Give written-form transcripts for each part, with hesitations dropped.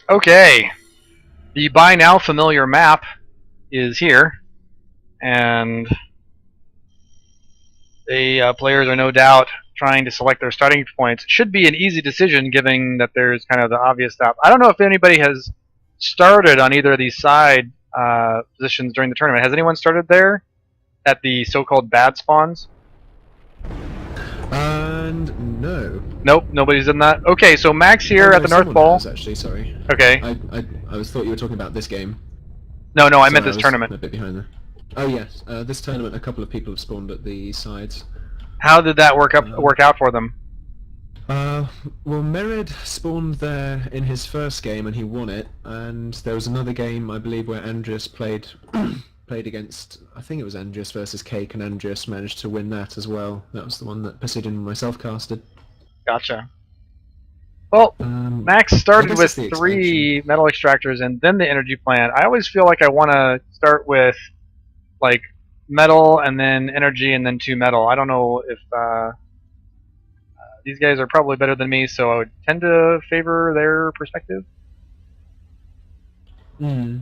Okay, the by now familiar map is here, and the players are no doubt trying to select their starting points. It should be an easy decision, given that there's kind of the obvious stop. I don't know if anybody has started on either of these side positions during the tournament. Has anyone started there at the so-called bad spawns? And no. Nope, nobody's done that. Okay, so Max here Oh, at no, the North someone Pole. has, actually, sorry. Okay. I was thought you were talking about this game. No, I Sorry, meant this was tournament. a bit behind there. Oh yes, this tournament a couple of people have spawned at the sides. How did that work out for them? Well, Merid spawned there in his first game and he won it, and there was another game I believe where Andreas played against, I think it was Andreas versus Cake, and Andreas managed to win that as well. That was the one that Poseidon and myself casted. Gotcha. Well, Max started with 3 metal extractors and then the energy plant. I always feel like I want to start with like metal and then energy and then 2 metal. I don't know if these guys are probably better than me, so I would tend to favor their perspective. But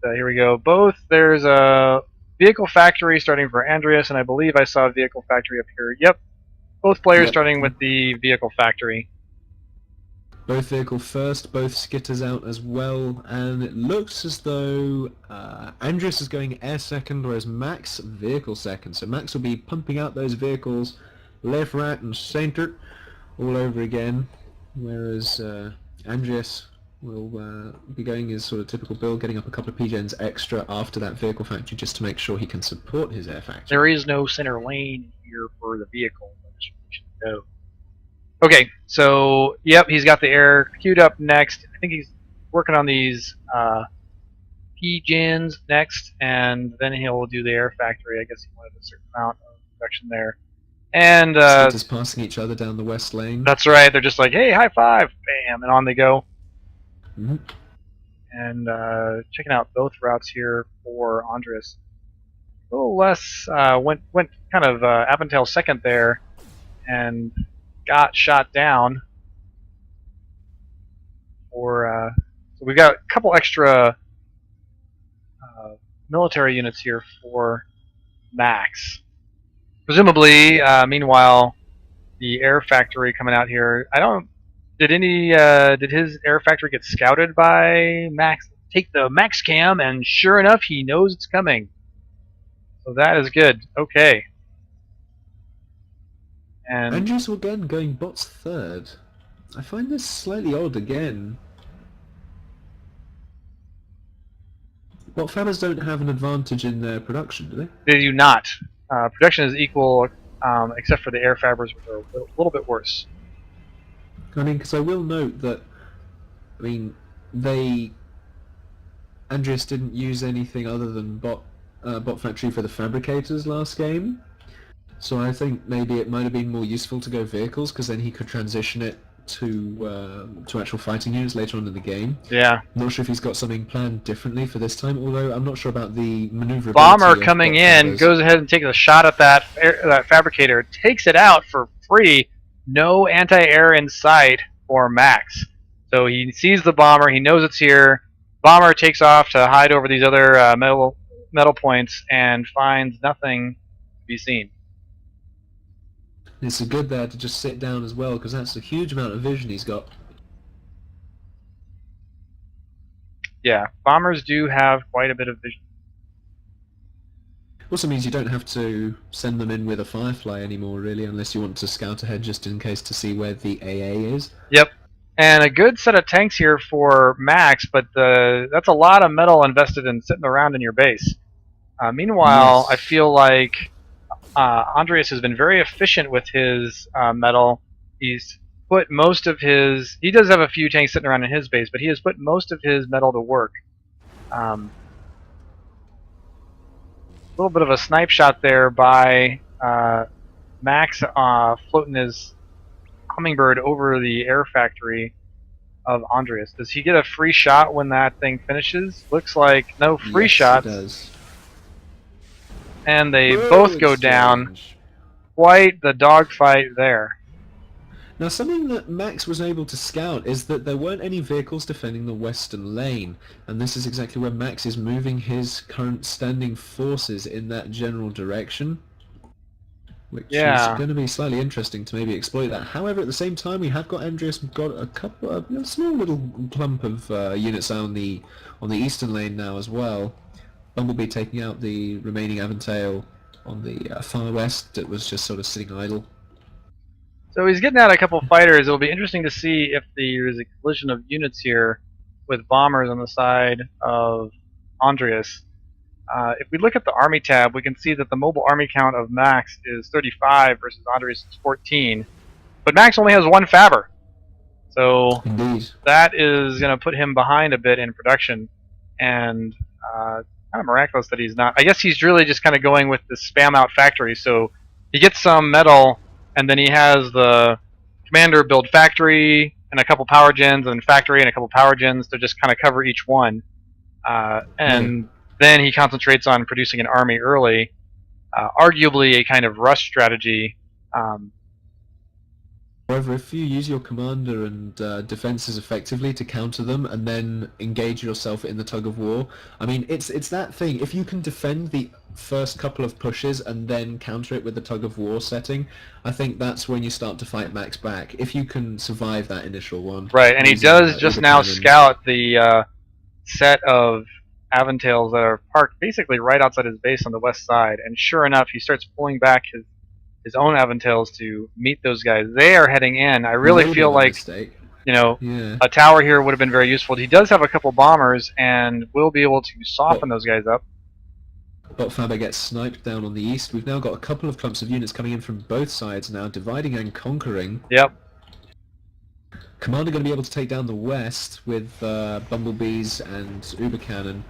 here we go. There's a vehicle factory starting for Andreas, and I believe I saw a vehicle factory up here. Yep. Both players starting with the vehicle factory. Both vehicle first, both skitters out as well, and it looks as though Andreas is going air second, whereas Max vehicle second. So Max will be pumping out those vehicles left, right, and center all over again, whereas Andreas will be going his sort of typical build, getting up a couple of PGens extra after that vehicle factory just to make sure he can support his air factory. There is no center lane here for the vehicle. Go. Okay, so yep, he's got the air queued up next. I think he's working on these PGens next, and then he'll do the air factory. I guess he wanted a certain amount of production there. And just passing each other down the west lane. That's right. They're just like, hey, high five, bam, and on they go. And checking out both routes here for Andreas. A little less went kind of Aventail second there, and got shot down. So we've got a couple extra military units here for Max. Presumably, meanwhile, the air factory coming out here. Did his air factory get scouted by Max? Take the Max cam, and sure enough, he knows it's coming. So that is good. Okay. And Andreas again going bots third. I find this slightly odd again. Bot fabbers don't have an advantage in their production, do they? They do not. Production is equal, except for the air fabbers, which are a little bit worse. I mean, because I will note that, I mean, Andreas didn't use anything other than bot factory for the fabricators last game, so I think maybe it might have been more useful to go vehicles, because then he could transition it to actual fighting units later on in the game. Yeah. I'm not sure if he's got something planned differently for this time, although I'm not sure about the maneuverability. Bomber coming in, goes ahead and takes a shot at that fabricator, takes it out for free. No anti-air in sight for Max. So he sees the bomber, he knows it's here. Bomber takes off to hide over these other metal points and finds nothing to be seen. It's good there to just sit down as well, because that's a huge amount of vision he's got. Yeah, bombers do have quite a bit of vision. Also means you don't have to send them in with a Firefly anymore, really, unless you want to scout ahead just in case to see where the AA is. Yep. And a good set of tanks here for Max, but that's a lot of metal invested in sitting around in your base. Meanwhile, yes. I feel like Andreas has been very efficient with his metal. He's put most of his... He does have a few tanks sitting around in his base, but he has put most of his metal to work. A little bit of a snipe shot there by Max floating his hummingbird over the air factory of Andreas. Does he get a free shot when that thing finishes? Looks like no free shots. He does. And they both go down. Quite the dogfight there. Now, something that Max was able to scout is that there weren't any vehicles defending the western lane, and this is exactly where Max is moving his current standing forces in that general direction, which is Yeah. going to be slightly interesting to maybe exploit that. However, at the same time, we have got Andreas got a couple of a small little clump of units on the eastern lane now as well. Bumblebee taking out the remaining Aventail on the far west that was just sort of sitting idle. So he's getting out a couple fighters. It'll be interesting to see if there's a collision of units here with bombers on the side of Andreas. If we look at the army tab, we can see that the mobile army count of Max is 35 versus Andreas' 14. But Max only has one Faber. So Indeed. that is going to put him behind a bit in production. And kind of miraculous that he's not. I guess he's really just kind of going with the spam out factory. So he gets some metal, and then he has the commander build factory and a couple power gens, and factory and a couple power gens to just kind of cover each one. And then he concentrates on producing an army early, arguably a kind of rush strategy. However, if you use your commander and defenses effectively to counter them, and then engage yourself in the tug of war, I mean, it's that thing. If you can defend the first couple of pushes and then counter it with the tug of war setting, I think that's when you start to fight Max back. If you can survive that initial one. Right, and he does just now scout the set of Aventails that are parked basically right outside his base on the west side, and sure enough, he starts pulling back his own Aventails to meet those guys. They are heading in. I really feel like, you know, a tower here would have been very useful. He does have a couple bombers, and will be able to soften those guys up. But Faber gets sniped down on the east. We've now got a couple of clumps of units coming in from both sides now, dividing and conquering. Yep. Commander going to be able to take down the west with Bumblebees and Uber Cannon,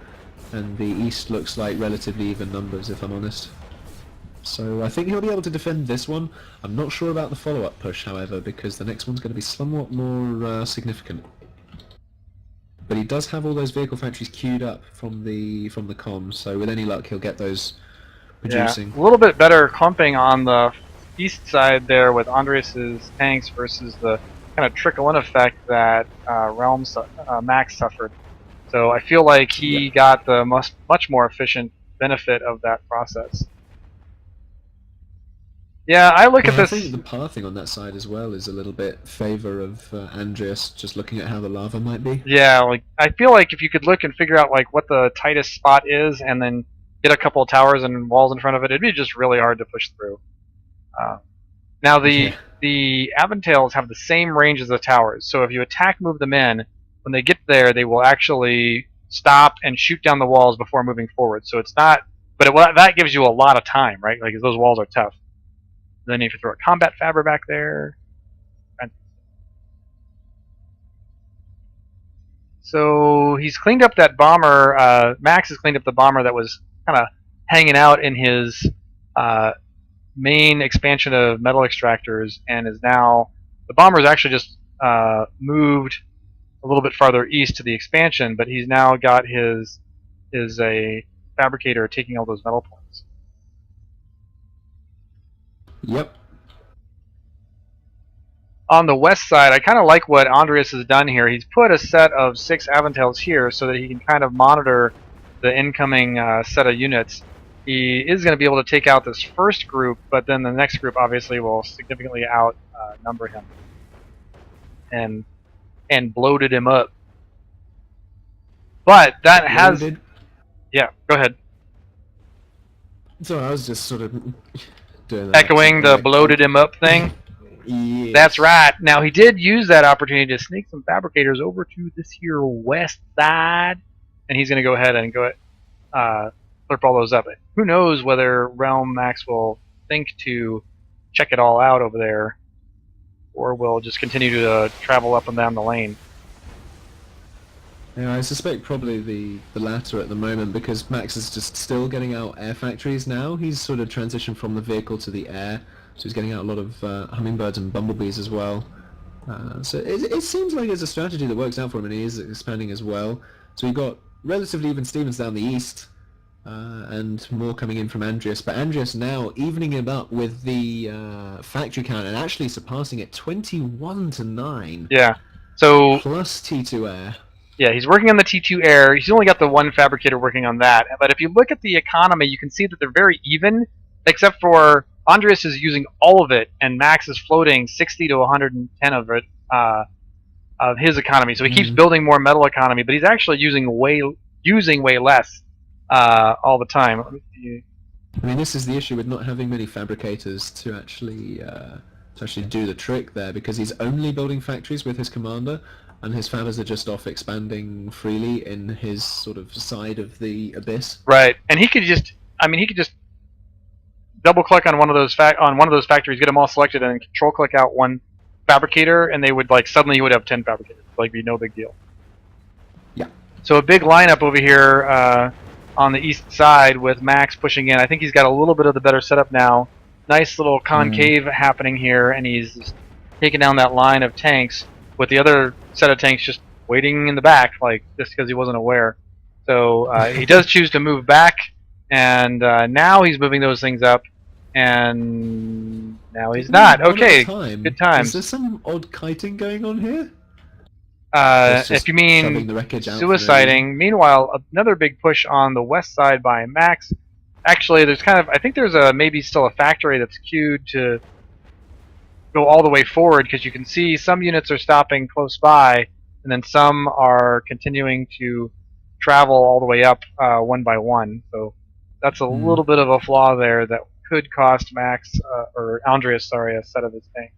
and the east looks like relatively even numbers, if I'm honest. So I think he'll be able to defend this one. I'm not sure about the follow-up push, however, because the next one's going to be somewhat more significant. But he does have all those vehicle factories queued up from the comms, so with any luck he'll get those producing. Yeah, a little bit better clumping on the east side there with Andreas's tanks versus the kind of trickle-in effect that Max suffered. So I feel like he got the much more efficient benefit of that process. Yeah, I look at this. I think the pathing on that side as well is a little bit favor of Andreas, just looking at how the lava might be. Yeah, like I feel like if you could look and figure out like what the tightest spot is, and then get a couple of towers and walls in front of it, it'd be just really hard to push through. Now the Aventails have the same range as the towers, so if you attack move them in, when they get there, they will actually stop and shoot down the walls before moving forward. So it's not, but that gives you a lot of time, right? Like those walls are tough. Then if you throw a combat Faber back there. So he's cleaned up that bomber. Max has cleaned up the bomber that was kind of hanging out in his main expansion of metal extractors, and is now, the bomber is actually just moved a little bit farther east to the expansion, but he's now got a fabricator taking all those metal points. Yep. On the west side, I kind of like what Andreas has done here. He's put a set of 6 Aventails here so that he can kind of monitor the incoming set of units. He is going to be able to take out this first group, but then the next group obviously will significantly outnumber him. And bloated him up. But that has... Yeah, go ahead. So I was just sort of doing that. Echoing the bloated him up thing? Yes. That's right. Now, he did use that opportunity to sneak some fabricators over to this here west side, and he's going to go ahead and flip all those up. Who knows whether Realm Max will think to check it all out over there, or will just continue to travel up and down the lane. Yeah, I suspect probably the latter at the moment, because Max is just still getting out air factories now. He's sort of transitioned from the vehicle to the air, so he's getting out a lot of hummingbirds and bumblebees as well. So it seems like it's a strategy that works out for him, and he is expanding as well. So you've got relatively even Stevens down the east, and more coming in from Andreas. But Andreas now evening it up with the factory count and actually surpassing it 21-9. Yeah. So Plus T2 air. yeah, he's working on the T2 air. He's only got the one fabricator working on that. But if you look at the economy, you can see that they're very even, except for Andreas is using all of it, and Max is floating 60 to 110 of it, of his economy. So he keeps building more metal economy, but he's actually using way less all the time. Let me see. I mean, this is the issue with not having many fabricators to actually do the trick there, because he's only building factories with his commander, and his fabbers are just off expanding freely in his sort of side of the abyss. Right, and he could just double click on one of those factories, get them all selected, and control click out one fabricator, and they would suddenly you would have 10 fabricators. Be no big deal. Yeah. So a big lineup over here on the east side with Max pushing in. I think he's got a little bit of the better setup now. Nice little concave happening here, and he's taking down that line of tanks with the other set of tanks just waiting in the back, just because he wasn't aware. So he does choose to move back, and now he's moving those things up, and now he's not. Okay, good times. Is there some odd kiting going on here? If you mean suiciding. Meanwhile, another big push on the west side by Max. Actually, there's I think there's maybe still a factory that's queued to go all the way forward, because you can see some units are stopping close by, and then some are continuing to travel all the way up one by one. So that's a little bit of a flaw there that could cost Max, or Andreas, sorry, a set of his tanks.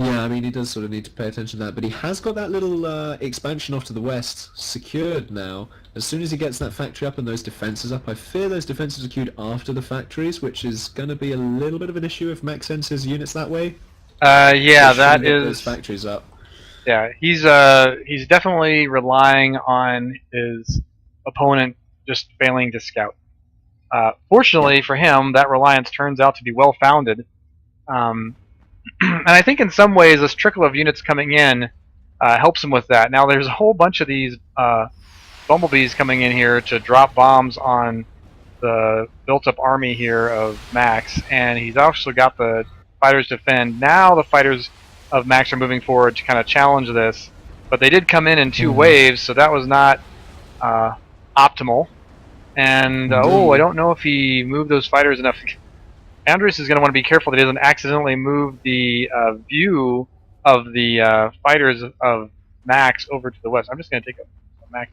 Yeah, I mean, he does sort of need to pay attention to that, but he has got that little expansion off to the west secured now. As soon as he gets that factory up and those defenses up, I fear those defenses are queued after the factories, which is going to be a little bit of an issue if Max sends his units that way. Yeah, that is... those factories up. Yeah, he's definitely relying on his opponent just failing to scout. Fortunately for him, that reliance turns out to be well-founded. And I think in some ways this trickle of units coming in helps him with that. Now there's a whole bunch of these bumblebees coming in here to drop bombs on the built-up army here of Max, and he's also got the fighters defend. Now the fighters of Max are moving forward to kind of challenge this, but they did come in 2 waves, so that was not optimal. And I don't know if he moved those fighters enough. Andreas is going to want to be careful that he doesn't accidentally move the view of the fighters of Max over to the west. I'm just going to take a Max.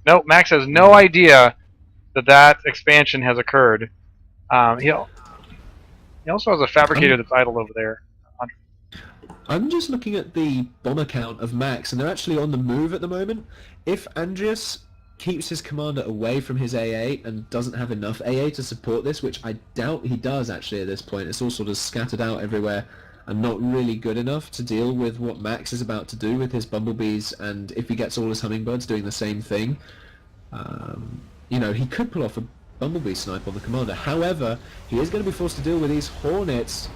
No, Max has no idea that expansion has occurred. He also has a fabricator that's idle over there. I'm just looking at the bomber count of Max, and they're actually on the move at the moment. If Andreas keeps his commander away from his AA and doesn't have enough AA to support this, which I doubt he does actually at this point. It's all sort of scattered out everywhere and not really good enough to deal with what Max is about to do with his bumblebees, and if he gets all his hummingbirds doing the same thing, he could pull off a bumblebee snipe on the commander. However, he is going to be forced to deal with these hornets,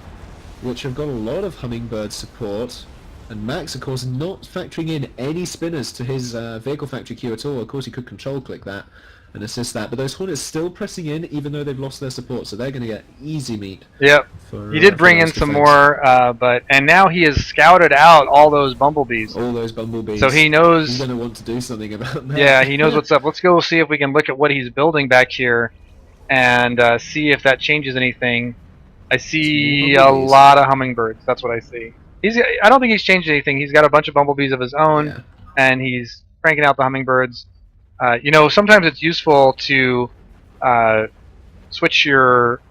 which have got a lot of hummingbird support. And Max, of course, not factoring in any spinners to his vehicle factory queue at all. Of course, he could control click that and assist that, but those Hornets still pressing in, even though they've lost their support, so they're going to get easy meat. Yep. He did bring in some more, and now he has scouted out all those bumblebees. All those bumblebees. So he knows... He's going to want to do something about that. Yeah, he knows what's up. Let's go see if we can look at what he's building back here and see if that changes anything. I see a lot of hummingbirds. That's what I see. I don't think he's changed anything. He's got a bunch of bumblebees of his own, and he's cranking out the hummingbirds. Sometimes it's useful to switch your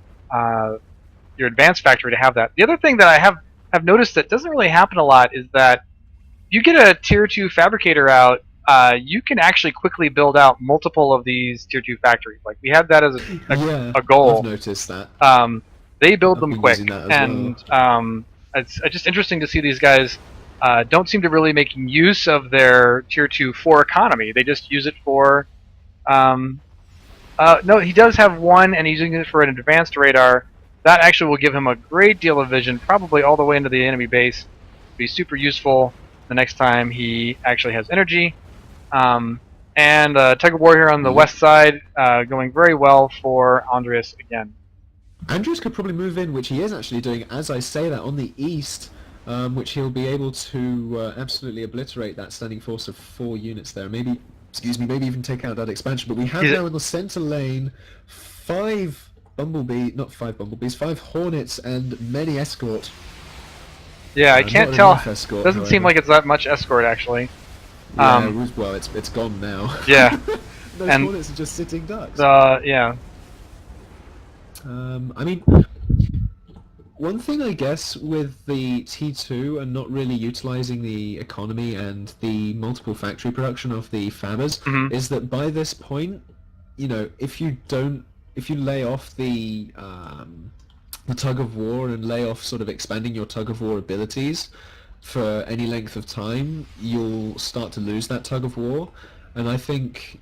advanced factory to have that. The other thing that I have noticed that doesn't really happen a lot is that you get a tier 2 fabricator out, you can actually quickly build out multiple of these tier 2 factories. Like we had that as a goal. I've noticed that. They build them quick, and it's just interesting to see these guys don't seem to really making use of their tier 2 for economy. They just use it for no, he does have one, and he's using it for an advanced radar. That actually will give him a great deal of vision, probably all the way into the enemy base. Be super useful the next time he actually has energy. And And tug of war here on the west side, going very well for Andreas again. Andreas could probably move in, which he is actually doing, as I say that, on the east, which he'll be able to absolutely obliterate that standing force of 4 units there. Maybe, excuse me, maybe even take out that expansion. But we have now in the center lane 5 hornets and many escort. Yeah, I can't tell. Escort, doesn't seem like it's that much escort actually. Yeah, well, it's gone now. Yeah. Those and hornets are just sitting ducks. Yeah. I mean, one thing I guess with the T2 and not really utilizing the economy and the multiple factory production of the fabbers is that by this point, you know, if you lay off the tug of war and lay off sort of expanding your tug of war abilities for any length of time, you'll start to lose that tug of war. And I think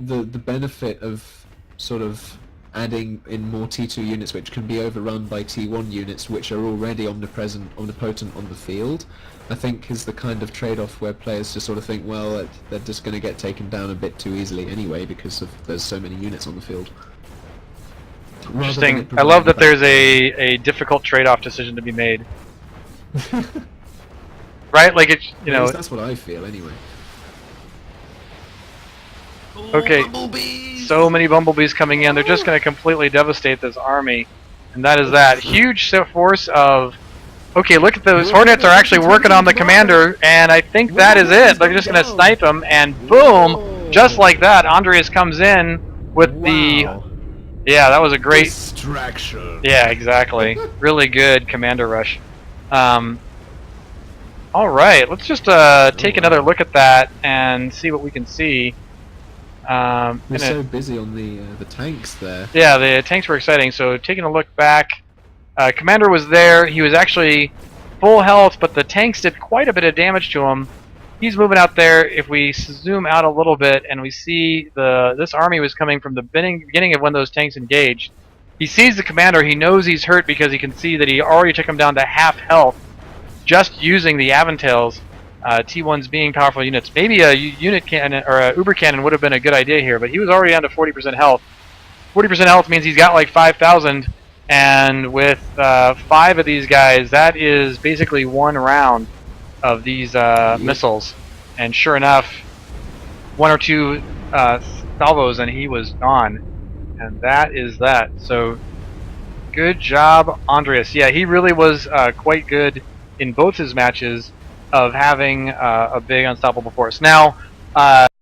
the benefit of sort of adding in more T2 units which can be overrun by T1 units which are already omnipotent on the field, I think is the kind of trade-off where players just sort of think, well, they're just going to get taken down a bit too easily anyway because there's so many units on the field. Interesting. I love that there's a difficult trade-off decision to be made. Right? Like it's, you know. That's what I feel anyway. Okay. So many bumblebees coming in. They're just going to completely devastate this army. And that is that. Huge force of... Okay, look at those. Hornets are actually working on the commander, and I think that is it. They're just going to snipe him, and boom! Just like that, Andreas comes in with the... Yeah, that was a great... Distraction. Yeah, exactly. Really good commander rush. Alright, let's just take another look at that and see what we can see. We're so busy on the tanks there. Yeah, the tanks were exciting. So taking a look back, Commander was there. He was actually full health, but the tanks did quite a bit of damage to him. He's moving out there. If we zoom out a little bit and we see this army was coming from the beginning of when those tanks engaged. He sees the Commander. He knows he's hurt because he can see that he already took him down to half health just using the Aventails. T1s being powerful units. Maybe a unit cannon or a Uber cannon would have been a good idea here, but he was already down to 40% health. 40% health means he's got like 5,000, and with 5 of these guys, that is basically 1 round of these missiles. And sure enough, 1 or 2 salvos, and he was gone. And that is that. So, good job, Andreas. Yeah, he really was quite good in both his matches of having a big unstoppable force. Now,